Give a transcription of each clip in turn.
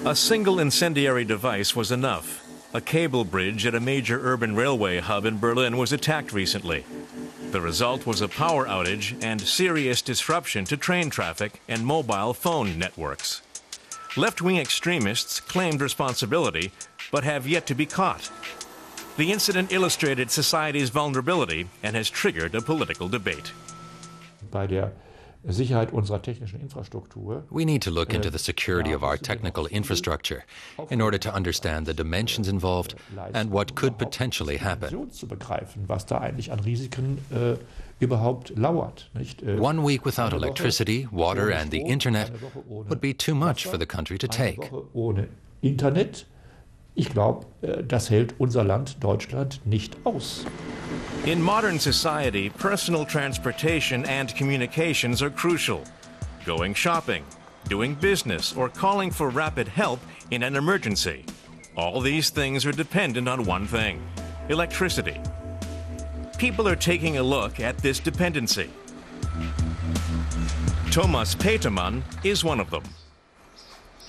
A single incendiary device was enough. A cable bridge at a major urban railway hub in Berlin was attacked recently. The result was a power outage and serious disruption to train traffic and mobile phone networks. Left-wing extremists claimed responsibility, but have yet to be caught. The incident illustrated society's vulnerability and has triggered a political debate. We need to look into the security of our technical infrastructure in order to understand the dimensions involved and what could potentially happen. 1 week without electricity, water and the internet would be too much for the country to take. Ich glaube, das hält unser Land Deutschland nicht aus. In modern society, personal transportation and communications are crucial. Going shopping, doing business, or calling for rapid help in an emergency. All these things are dependent on one thing: electricity. People are taking a look at this dependency. Thomas Petermann is one of them.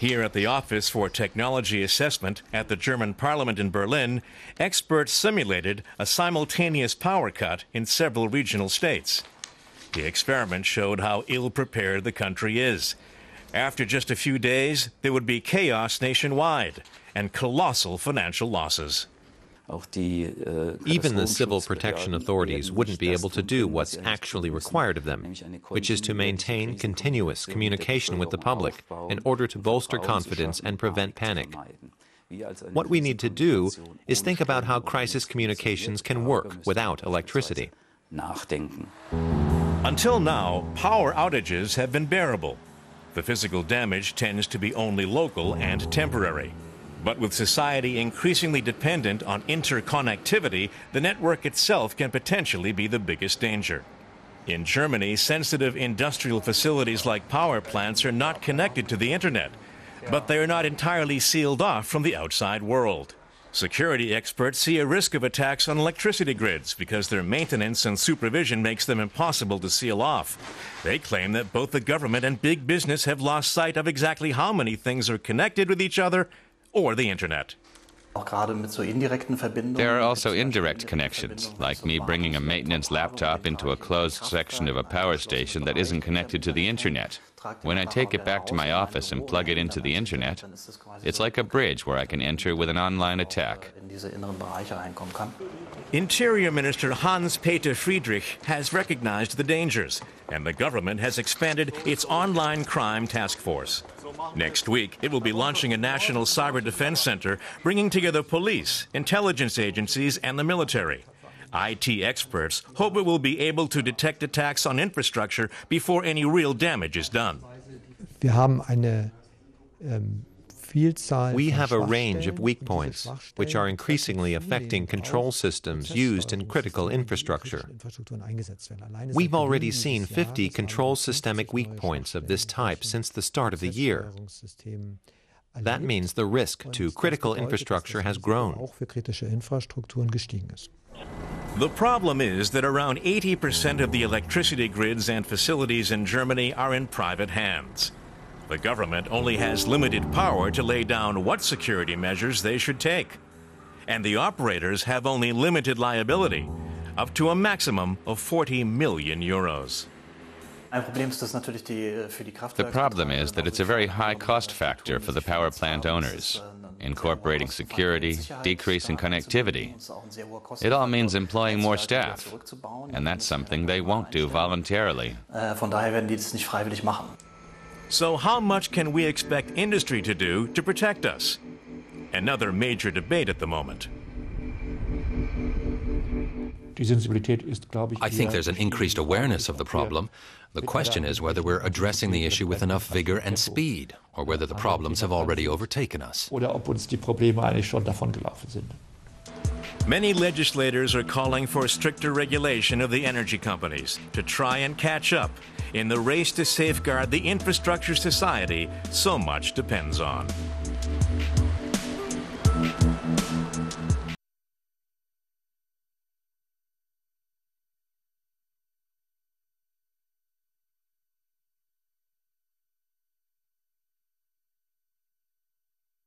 Here at the Office for Technology Assessment at the German Parliament in Berlin, experts simulated a simultaneous power cut in several regional states. The experiment showed how ill-prepared the country is. After just a few days, there would be chaos nationwide and colossal financial losses. Even the civil protection authorities wouldn't be able to do what's actually required of them, which is to maintain continuous communication with the public in order to bolster confidence and prevent panic. What we need to do is think about how crisis communications can work without electricity. Until now, power outages have been bearable. The physical damage tends to be only local and temporary. But with society increasingly dependent on interconnectivity, the network itself can potentially be the biggest danger. In Germany, sensitive industrial facilities like power plants are not connected to the internet, but they are not entirely sealed off from the outside world. Security experts see a risk of attacks on electricity grids because their maintenance and supervision makes them impossible to seal off. They claim that both the government and big business have lost sight of exactly how many things are connected with each other or the internet. There are also indirect connections, like me bringing a maintenance laptop into a closed section of a power station that isn't connected to the internet. When I take it back to my office and plug it into the internet, it's like a bridge where I can enter with an online attack. Interior Minister Hans-Peter Friedrich has recognized the dangers, and the government has expanded its online crime task force. Next week, it will be launching a national cyber defense center, bringing together police, intelligence agencies, and the military. IT experts hope it will be able to detect attacks on infrastructure before any real damage is done. We have a range of weak points, which are increasingly affecting control systems used in critical infrastructure. We've already seen 50 control systemic weak points of this type since the start of the year. That means the risk to critical infrastructure has grown. The problem is that around 80% of the electricity grids and facilities in Germany are in private hands. The government only has limited power to lay down what security measures they should take. And the operators have only limited liability, up to a maximum of 40 million euros. The problem is that it's a very high cost factor for the power plant owners, incorporating security, decreasing connectivity. It all means employing more staff, and that's something they won't do voluntarily. So how much can we expect industry to do to protect us? Another major debate at the moment. I think there's an increased awareness of the problem. The question is whether we're addressing the issue with enough vigor and speed, or whether the problems have already overtaken us. Many legislators are calling for stricter regulation of the energy companies to try and catch up in the race to safeguard the infrastructure society so much depends on.